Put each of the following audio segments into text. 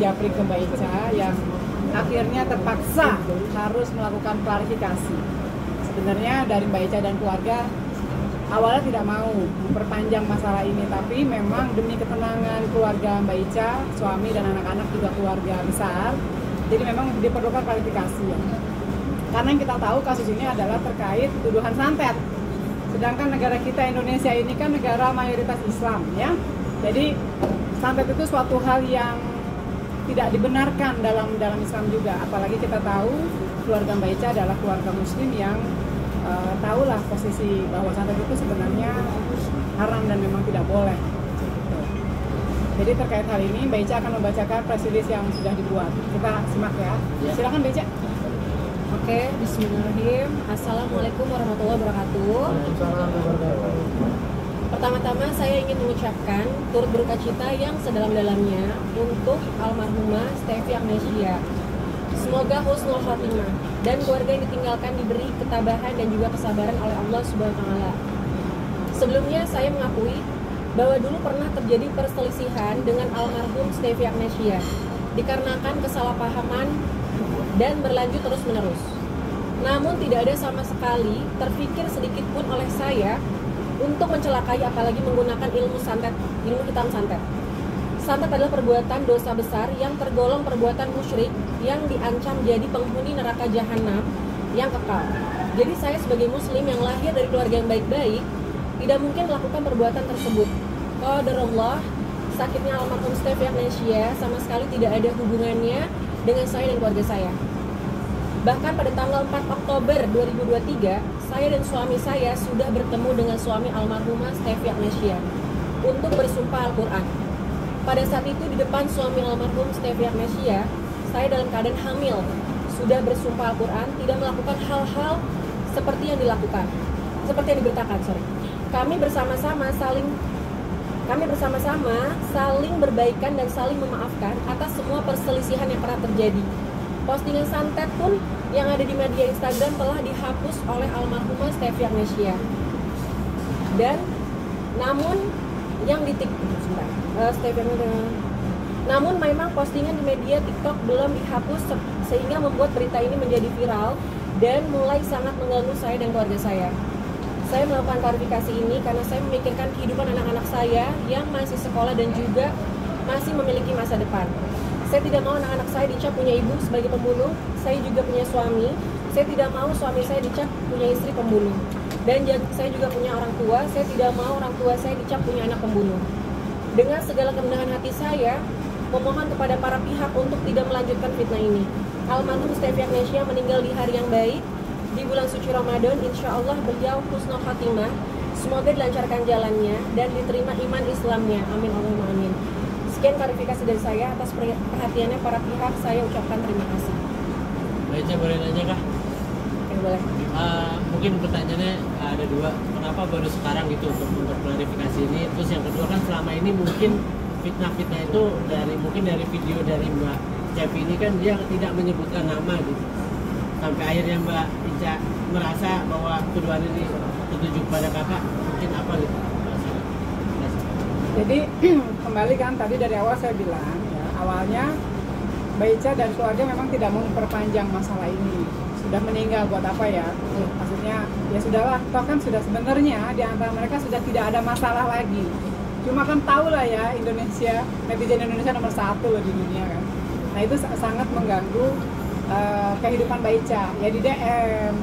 menjapri ke Mbak Ica yang akhirnya terpaksa harus melakukan klarifikasi. Sebenarnya dari Mbak Ica dan keluarga awalnya tidak mau memperpanjang masalah ini, tapi memang demi ketenangan keluarga Mbak Ica, suami dan anak-anak juga keluarga besar, jadi memang diperlukan klarifikasi ya. Karena yang kita tahu kasus ini adalah terkait tuduhan santet. Sedangkan negara kita Indonesia ini kan negara mayoritas Islam ya. Jadi santet itu suatu hal yang tidak dibenarkan dalam Islam juga. Apalagi kita tahu keluarga Mbak Ica adalah keluarga muslim yang tahulah posisi bahwa santet itu sebenarnya haram dan memang tidak boleh. Jadi terkait hal ini Mbak Ica akan membacakan press release yang sudah dibuat. Kita simak ya. Silakan Mbak Ica. Oke, bismillahirrahmanirrahim. Assalamualaikum warahmatullahi wabarakatuh. Pertama-tama saya ingin mengucapkan turut berduka cita yang sedalam-dalamnya untuk almarhumah Stevi Agnesia. Semoga husnul khotimah dan keluarga yang ditinggalkan diberi ketabahan dan juga kesabaran oleh Allah Subhanahu wa taala. Sebelumnya saya mengakui bahwa dulu pernah terjadi perselisihan dengan almarhum Stevi Agnesia dikarenakan kesalahpahaman dan berlanjut terus-menerus. Namun tidak ada sama sekali terfikir sedikit pun oleh saya untuk mencelakai apalagi menggunakan ilmu hitam santet. Santet adalah perbuatan dosa besar yang tergolong perbuatan musyrik yang diancam jadi penghuni neraka jahanam yang kekal. Jadi saya sebagai muslim yang lahir dari keluarga yang baik-baik tidak mungkin melakukan perbuatan tersebut. Qadarullah, sakitnya almarhum Stevi Agnesia sama sekali tidak ada hubungannya dengan saya dan keluarga saya. Bahkan pada tanggal 4 Oktober 2023, saya dan suami saya sudah bertemu dengan suami almarhumah Stevi Agnesia untuk bersumpah Al-Quran. Pada saat itu di depan suami almarhum Stevi Agnesia, saya dalam keadaan hamil, sudah bersumpah Al-Quran, tidak melakukan hal-hal seperti yang dilakukan, seperti yang diberitakan. Kami bersama-sama saling berbaikan dan saling memaafkan atas semua perselisihan yang pernah terjadi. Postingan santet pun yang ada di media Instagram telah dihapus oleh almarhumah Stevi Agnesia. Dan namun memang postingan di media TikTok belum dihapus sehingga membuat berita ini menjadi viral dan mulai sangat mengganggu saya dan keluarga saya. Saya melakukan klarifikasi ini karena saya memikirkan kehidupan anak-anak saya yang masih sekolah dan juga masih memiliki masa depan. Saya tidak mau anak-anak saya dicap punya ibu sebagai pembunuh. Saya juga punya suami. Saya tidak mau suami saya dicap punya istri pembunuh. Dan saya juga punya orang tua. Saya tidak mau orang tua saya dicap punya anak pembunuh. Dengan segala kerendahan hati saya, memohon kepada para pihak untuk tidak melanjutkan fitnah ini. Almarhum Stevi Agnesia meninggal di hari yang baik, di bulan suci Ramadan. Insya Allah beliau husnul khatimah. Semoga dilancarkan jalannya dan diterima iman Islamnya. Amin Allahumma amin. Sekian klarifikasi dari saya. Atas perhatiannya para pihak saya ucapkan terima kasih. Baik, boleh nanya kah? Oke, boleh. Mungkin pertanyaannya ada dua. Kenapa baru sekarang gitu untuk klarifikasi ini? Terus yang kedua kan selama ini mungkin fitnah-fitnah itu dari video dari Mbak Cepi ini kan dia tidak menyebutkan nama gitu. Sampai akhirnya Mbak Ica merasa bahwa tuduhan ini tertuju pada kakak, mungkin apa gitu? Jadi kembali kan tadi dari awal saya bilang ya, awalnya Mbak Ica dan keluarga memang tidak mau memperpanjang masalah ini. Sudah meninggal buat apa ya? Maksudnya ya sudahlah, toh kan sudah sebenarnya di antara mereka sudah tidak ada masalah lagi. Cuma kan tahu lah ya, Indonesia, netizen Indonesia nomor 1 loh di dunia kan. Nah itu sangat mengganggu kehidupan Mbak Ica, ya di DM,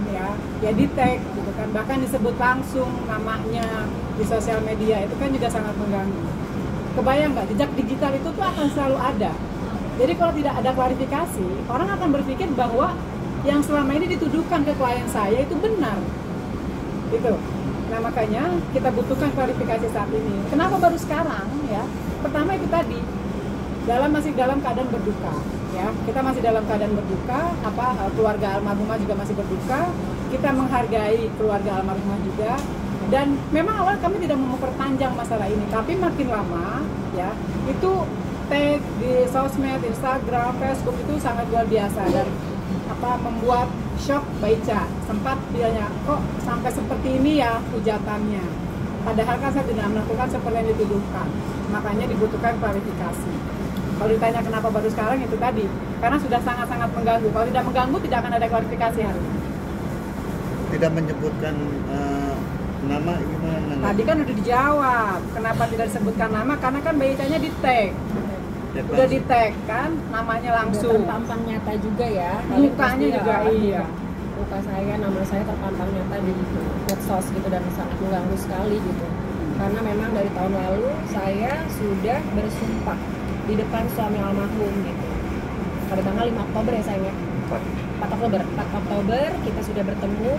ya di tag gitu kan, bahkan disebut langsung namanya di sosial media, itu kan juga sangat mengganggu. Kebayang nggak, jejak digital itu tuh akan selalu ada. Jadi kalau tidak ada klarifikasi, orang akan berpikir bahwa yang selama ini dituduhkan ke klien saya itu benar, gitu. Nah makanya kita butuhkan klarifikasi saat ini. Kenapa baru sekarang? Ya, pertama itu tadi, masih dalam keadaan berduka. Ya, kita masih dalam keadaan berduka, keluarga almarhumah juga masih berduka. Kita menghargai keluarga almarhumah juga, dan memang awal kami tidak mau memperpanjang masalah ini, tapi makin lama ya itu tag di sosmed, Instagram, Facebook itu sangat luar biasa dan membuat shock Mbak Ica. Sempat bilangnya, kok sampai seperti ini ya hujatannya, padahal kan saya tidak melakukan seperti yang dituduhkan. Makanya dibutuhkan klarifikasi. Kalau ditanya kenapa baru sekarang, itu tadi karena sudah sangat-sangat mengganggu. Kalau tidak mengganggu tidak akan ada klarifikasi hari ini. Tidak menyebutkan nama gimana? Tadi kan udah dijawab, kenapa tidak disebutkan nama? Karena kan Mbak Ica-nya di tag, udah di tag kan, namanya langsung. Terpampang nyata juga ya. Kalian Mukanya pasti juga ya, iya. Muka saya, nama saya terpampang nyata di medsos gitu dan sangat mengganggu sekali gitu. Karena memang dari tahun lalu saya sudah bersumpah di depan suami almarhum gitu. Pada tanggal 5 Oktober ya sayangnya. 4 Oktober kita sudah bertemu.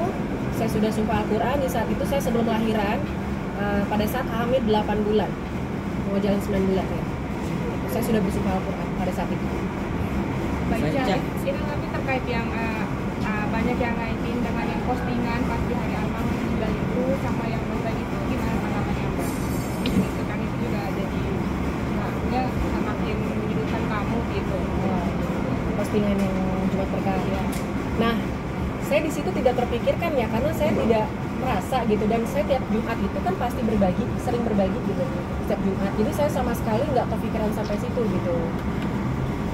Saya sudah sumpah Al-Quran. Di saat itu saya sebelum lahiran, pada saat hamil 8 bulan, mau jalan 9 bulan ya. Saya sudah bersumpah Al-Quran pada saat itu. Baik, Baca. ini tapi terkait yang banyak yang ngaitin dengan yang postingan pas di hari almarhum meninggal itu sama yang meninggal itu, gimana tanggapannya Mbak? Gitu kan itu juga jadi ya semakin menyudutkan kamu gitu. Postingan yang Jumat Berkah ya. Nah, saya di situ tidak terpikirkan ya, karena saya tidak merasa gitu, dan saya tiap Jumat itu kan pasti berbagi, sering berbagi gitu setiap Jumat. Jadi saya sama sekali nggak kepikiran sampai situ gitu.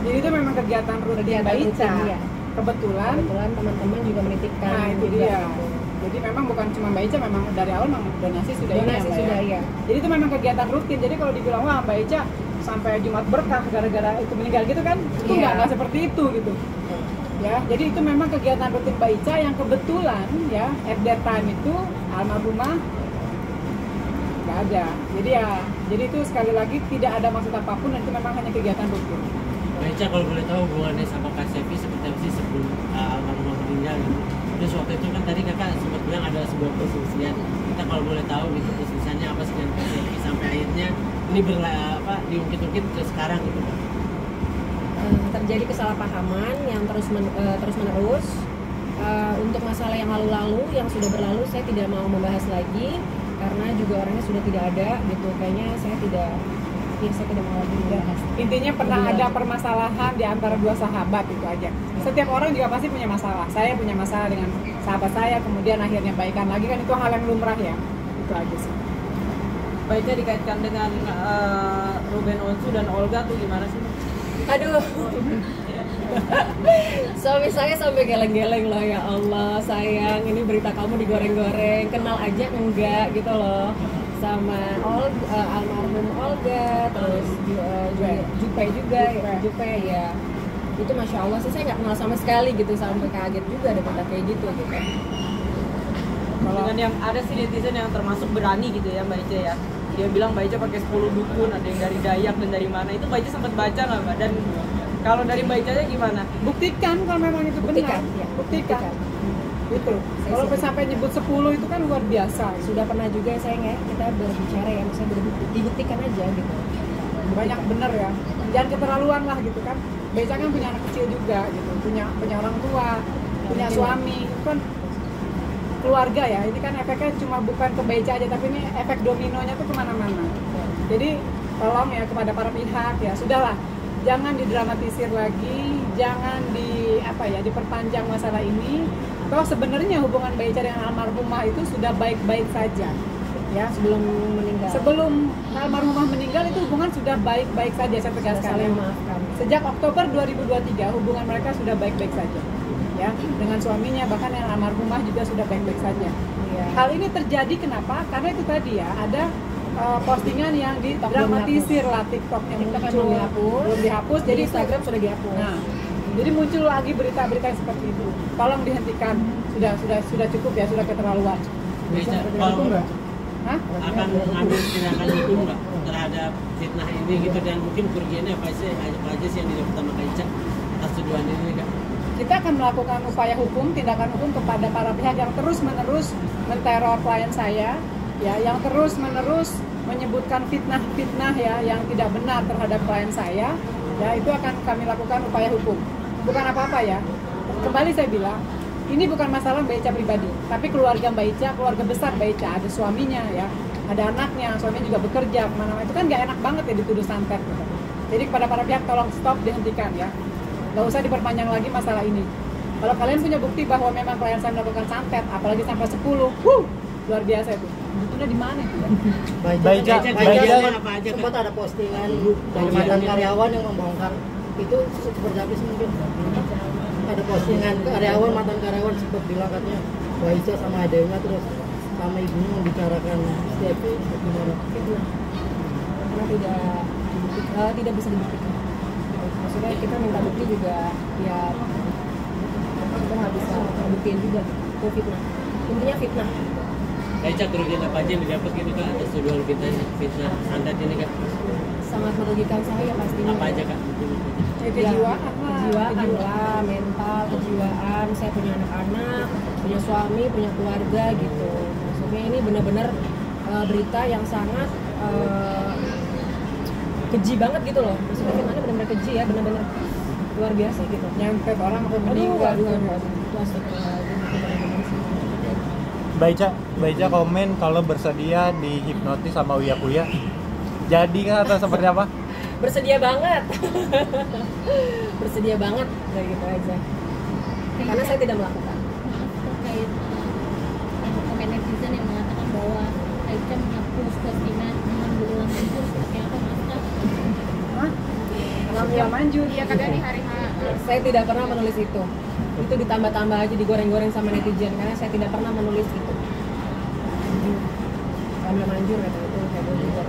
Jadi itu memang kegiatan rutin Kegiatan Mbak Ica. rutin, iya. Kebetulan. Teman-teman juga menitipkan. Nah itu juga, dia. gitu. Jadi memang bukan cuma Mbak Ica, memang dari awal memang donasi sudah ini ya Donasi Mbak sudah ya. ya. Jadi itu memang kegiatan rutin. Jadi kalau dibilang wah Mbak Ica sampai Jumat berkah gara-gara itu meninggal gitu kan, itu Iya. nggak seperti itu gitu. Ya, jadi itu memang kegiatan rutin Mbak Ica yang kebetulan ya at that time itu almarhumah nggak ada. Jadi itu sekali lagi tidak ada maksud apapun dan itu memang hanya kegiatan rutin. Mbak Ica, kalau boleh tahu hubungannya sama Kak Sevi seperti apa sih sebelum almarhumah meninggal gitu? Terus waktu itu kan tadi kakak sempat bilang ada sebuah perselisihan. Kita kalau boleh tahu gitu perselisihannya apa sih dengan Kak Sevi sampai akhirnya ini diungkit-ungkit ke sekarang gitu Pak? Terjadi kesalahpahaman yang terus menerus. Untuk masalah yang lalu-lalu, yang sudah berlalu, saya tidak mau membahas lagi karena juga orangnya sudah tidak ada gitu. Kayaknya saya tidak mau lagi membahas. Intinya pernah ada permasalahan di antara dua sahabat itu aja. Setiap orang juga pasti punya masalah. Saya punya masalah dengan sahabat saya, kemudian akhirnya baikan lagi kan itu hal yang lumrah ya. Itu aja sih. Baiknya dikaitkan dengan Ruben Onsu dan Olga tuh gimana sih? Aduh. Suami saya sampai geleng-geleng loh, ya Allah sayang, ini berita kamu digoreng-goreng, kenal aja enggak gitu loh sama almarhum Olga, terus Jupe ya. Itu Masya Allah sih, saya nggak kenal sama sekali gitu, sampai kaget juga ada berita kayak gitu gitu. Dengan yang ada sih netizen yang termasuk berani gitu ya Mbak Ica ya. Dia bilang Mbak Ica pakai 10 dukun, ada yang dari Dayak dan dari mana. Itu Mbak Ica sempat baca nggak Mbak? Dan kalau dari Mbak Ica gimana? Buktikan kalau memang itu benar. Buktikan. Gitu. Kalau sampai nyebut 10 itu kan luar biasa. Sudah pernah juga sayang ya, kita berbicara ya, misalnya dibuktikan aja gitu. Banyak bener ya. Jangan keterlaluan lah gitu kan. Beca kan punya anak kecil juga gitu, punya orang tua, punya suami, itu kan keluarga ya. Ini kan efeknya cuma bukan ke Beca aja, tapi ini efek dominonya tuh kemana-mana. Jadi tolong ya kepada para pihak ya, sudahlah, jangan didramatisir lagi, jangan diperpanjang masalah ini. Toh sebenarnya hubungan Beca dengan almarhumah itu sudah baik-baik saja. Ya, Sebelum meninggal. sebelum almarhumah meninggal itu hubungan sudah baik-baik saja, saya tegaskan. Maafkan. Sejak Oktober 2023 hubungan mereka sudah baik-baik saja. Ya, dengan suaminya bahkan yang almarhumah juga sudah baik-baik saja. Iya. Hal ini terjadi kenapa? Karena itu tadi ya, ada postingan yang didramatisir lah, TikTok yang TikTok kan muncul belum dihapus, jadi Instagram sudah dihapus. Nah, jadi muncul lagi berita-berita yang seperti itu. Tolong dihentikan. Sudah cukup ya, sudah keterlaluan. Mbak Ica, kalau Hah? akan mengambil tindakan hukum nggak terhadap fitnah ini gitu, dan mungkin kerugiannya apa aja sih yang didapat sama Kak Ica atas tuduhan ini Kak? Kita akan melakukan upaya hukum, tindakan hukum kepada para pihak yang terus-menerus menteror klien saya, ya, yang terus-menerus menyebutkan fitnah-fitnah ya yang tidak benar terhadap klien saya, ya itu akan kami lakukan upaya hukum. Bukan apa-apa ya. Kembali saya bilang, ini bukan masalah Mbak Ica pribadi, tapi keluarga Mbak Ica, keluarga besar Mbak Ica, ada suaminya ya, ada anaknya, suaminya juga bekerja kemana-mana, itu kan nggak enak banget ya dituduh santet gitu. Jadi kepada para pihak tolong stop, dihentikan ya, nggak usah diperpanjang lagi masalah ini. Kalau kalian punya bukti bahwa memang klien saya melakukan santet, apalagi sampai 10, luar biasa itu. Udah di mana itu ya? Baica apa aja sempat kan? ada postingan dari mantan karyawan yang membongkar itu seperti apa sih mungkin? Ada postingan karyawan mantan karyawan sempat bilang katanya Baica sama adanya terus sama ibunya membicarakan Steffi gimana? Karena tidak bisa dibuktikan. Maksudnya kita minta bukti juga ya kita nggak bisa buktiin juga itu fitnah. Intinya fitnah. Baica kerugian apa aja yang didapat gitu kak atas tuduhan fitnah santet ini kak? Sangat merugikan saya pastinya. Apa aja kak? Kejiwaan lah, mental, kejiwaan. Saya punya anak-anak, punya suami, punya keluarga gitu. Maksudnya ini benar-benar berita yang sangat keji banget gitu loh. Maksudnya fitnahnya benar-benar keji ya, benar-benar luar biasa gitu. Nyampe orang sampai meninggal. Itu astagfirullahaladzim, itu benar-benar sih. Baica komen kalau bersedia dihipnotis sama Uya Kuya. Jadi kan atau seperti apa? Bersedia banget. Bersedia banget kayak gitu aja. Karena saya tidak melakukan. Terkait komen netizen yang mengatakan bahwa Baica menghapus postingan Alhamdulillah Manjur seperti apa Mas Kak? Alhamdulillah Manjur. Iya katanya di hari H. Saya tidak pernah menulis itu. Itu ditambah-tambah aja, digoreng-goreng sama netizen karena saya tidak pernah menulis itu. Alhamdulillah Manjur kata itu saya boleh.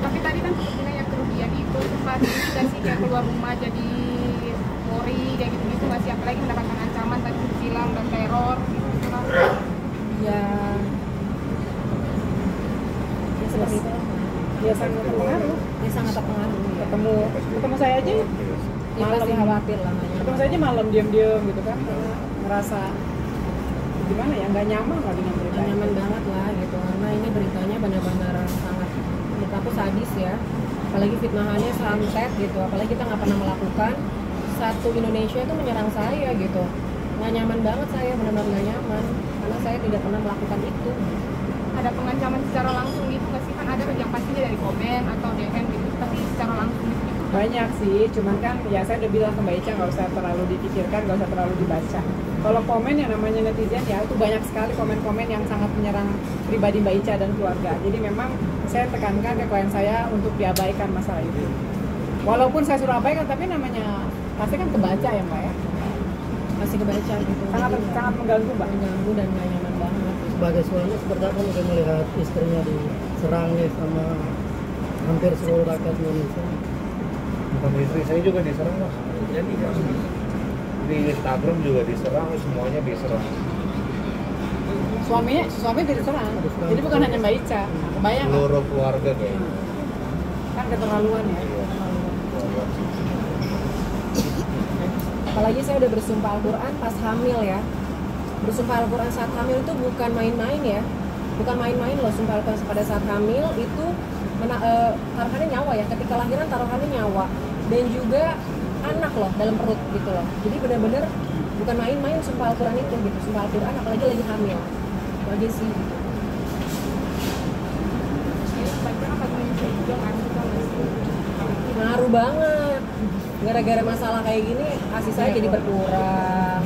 Tapi tadi kan sepertinya yang kerugian itu sempat juga sih kayak keluar rumah jadi worry kayak gitu-gitu masih apalagi mendapatkan ancaman tadi silang dan teror gitu kan. Ya seperti itu lah. Ya sangat terpengaruh. Ya sangat terpengaruh ya. Ketemu saya aja Ya pasti khawatir lah. ketemu saya aja malam diam-diam gitu kan, karena ngerasa gimana ya, nggak nyaman lah dengan berita Gak nyaman banget lah gitu karena ini beritanya benar-benar sangat menurut aku sadis ya, apalagi fitnahannya santet gitu, apalagi kita nggak pernah melakukan, satu Indonesia itu menyerang saya gitu, nggak nyaman banget, saya benar-benar nggak nyaman karena saya tidak pernah melakukan itu. Ada pengancaman secara langsung gitu nggak sih, kan ada yang pastinya dari komen atau DM gitu, tapi secara langsung gitu. banyak sih, cuman kan ya saya udah bilang ke Mbak Ica nggak usah terlalu dipikirkan, nggak usah terlalu dibaca. Kalau komen yang namanya netizen ya itu banyak sekali komen-komen yang sangat menyerang pribadi Mbak Ica dan keluarga. Jadi memang saya tekankan ke klien saya untuk diabaikan masalah itu. Walaupun saya suruh abaikan, tapi namanya pasti kan kebaca ya Mbak ya. Masih kebaca gitu. Sangat Jadi, sangat mengganggu Mbak. mengganggu dan nggak nyaman banget. Sebagai suami seperti apa mungkin melihat istrinya diserang nih sama hampir seluruh rakyat Indonesia? Bukan istri saya juga diserang mas, jadi kan di Instagram juga diserang, semuanya diserang. Suami tidak serang. Jadi bukan hanya Mbak Ica. Kebayang nggak? Seluruh keluarga kayaknya. Kan keterlaluan ya. Apalagi saya udah bersumpah Al-Quran pas hamil ya. Bersumpah Al-Quran saat hamil itu bukan main-main ya. Bukan main-main loh, sumpah Al-Quran pada saat hamil itu taruhannya nyawa ya. Ketika lahiran taruhannya nyawa. Dan juga anak loh dalam perut gitu loh. Jadi benar-benar bukan main-main sumpah Al-Quran itu gitu. Sumpah Al-Quran apalagi lagi hamil. Itu aja sih gitu. Ngaruh banget. Gara-gara masalah kayak gini ASI saya jadi berkurang,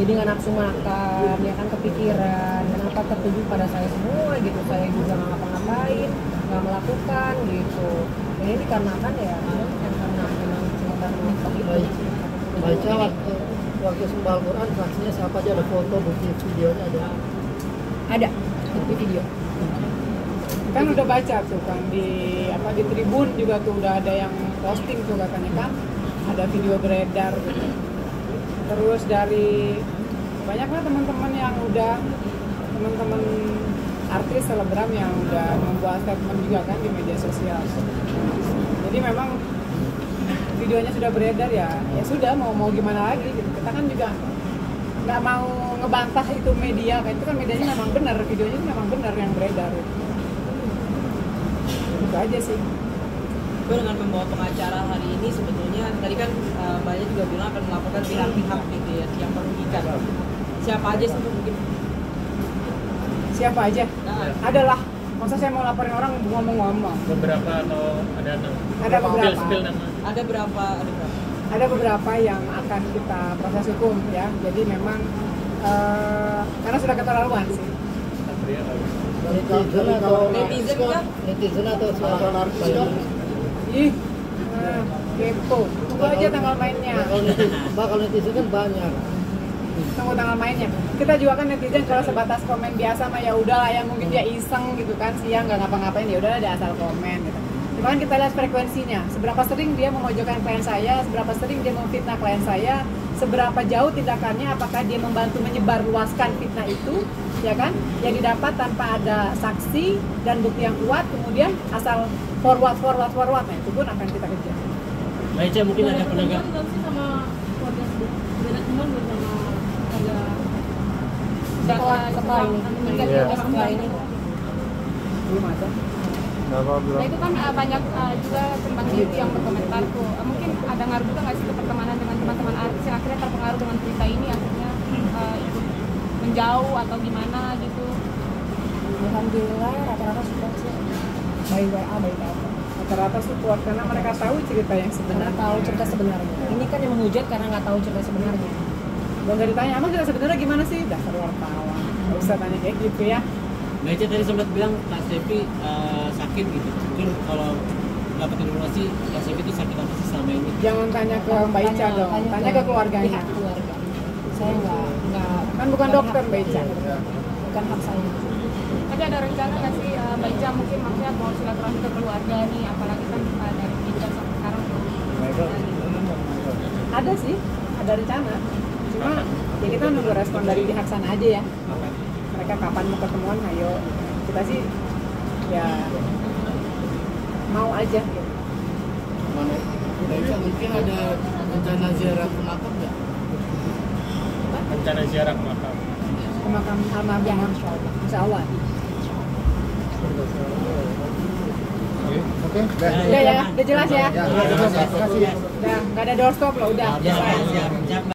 jadi nggak nafsu makan, ya kan, kepikiran kenapa tertuju pada saya semua gitu, saya juga nggak ngapa-ngapain, nggak melakukan gitu. Ini dikarenakan ya karena memang sekitar itu. Baca waktu sumpah Al-Quran saksinya siapa aja, ada foto, bukti videonya Ada di video. Kan udah baca tuh kan di Tribun juga tuh udah ada yang posting tuh katanya kan ada video beredar gitu. Terus dari banyak lah teman-teman yang udah teman-teman artis selebgram yang udah membuat statement juga kan di media sosial. Jadi memang videonya sudah beredar ya sudah mau gimana lagi gitu. Kita kan juga nggak mau ngebantah itu media kan, itu kan medianya memang benar, videonya itu memang benar yang beredar gitu. Itu aja sih. Gue dengan membawa pengacara hari ini sebetulnya tadi kan Mbaknya juga bilang akan melaporkan pihak-pihak gitu ya yang merugikan. Siapa aja sih mungkin? Siapa aja? Nah, Adalah. Masa saya mau laporin orang ngomong-ngomong. Beberapa atau ada Ada beberapa. spill nama. ada berapa? Ada beberapa yang akan kita proses hukum ya. Jadi memang karena sudah keterlaluan sih. netizen atau suara Ih, nah, kepo. Tunggu aja tanggal mainnya. bakal netizen kan banyak. Tunggu tanggal mainnya. Kita juga kan netizen kalau sebatas komen biasa mah ya udahlah ya, mungkin dia iseng gitu kan, siang nggak ngapa-ngapain, ya udahlah dia asal komen gitu. Cuma kan kita lihat frekuensinya, seberapa sering dia memojokkan klien saya, seberapa sering dia memfitnah klien saya, seberapa jauh tindakannya, apakah dia membantu menyebarluaskan fitnah itu, ya kan? Yang didapat tanpa ada saksi dan bukti yang kuat, kemudian asal forward, nah itu pun akan kita kejar. Baik, Cak, mungkin ada penegak. sama keluarga beda teman bersama keluarga setelah ini Iya. setelah ini Belum ada. Kenapa Nah itu kan banyak juga tentang itu yang berkomentar tuh. Mungkin ada ngaruh juga nggak sih ke pertemanan dengan teman-teman artis yang akhirnya terpengaruh dengan berita ini, akhirnya ikut menjauh atau gimana gitu. alhamdulillah rata-rata support sih, By WA, by telepon. Rata-rata support karena mereka tahu cerita yang karena sebenarnya. tahu cerita sebenarnya. Ini kan yang menghujat karena nggak tahu cerita sebenarnya. Kalau nggak ditanya, emang cerita sebenarnya gimana sih? Dasar wartawan. Nggak usah tanya kayak gitu ya. Mbak Ica tadi sempat bilang Kak Stefi sakit gitu. Mungkin kalau dapat informasi Kak Stefi itu sakit apa sih selama ini? Jangan tanya ke Mbak Ica dong, tanya ke keluarganya. Pihak keluarga. Saya nggak Kan bukan dokter Mbak Ica. bukan hak saya. Tapi ada rencana nggak sih Mbak Ica mungkin maksudnya mau silaturahmi ke keluarga nih, apalagi kan dari Ica sampai sekarang tuh. Ada sih, ada rencana. Cuma ya kita nunggu respon dari pihak sana aja ya. Mereka kapan mau ketemuan, ayo. Kita sih ya mau aja. Mana? Mungkin ada rencana ziarah ke makam nggak? Rencana ziarah ke makam. Ke makam almarhum, insya Allah. Oke. Udah ya, udah jelas ya. Ya, terima kasih. Udah, nggak ada doorstop loh, udah. Siap, siap.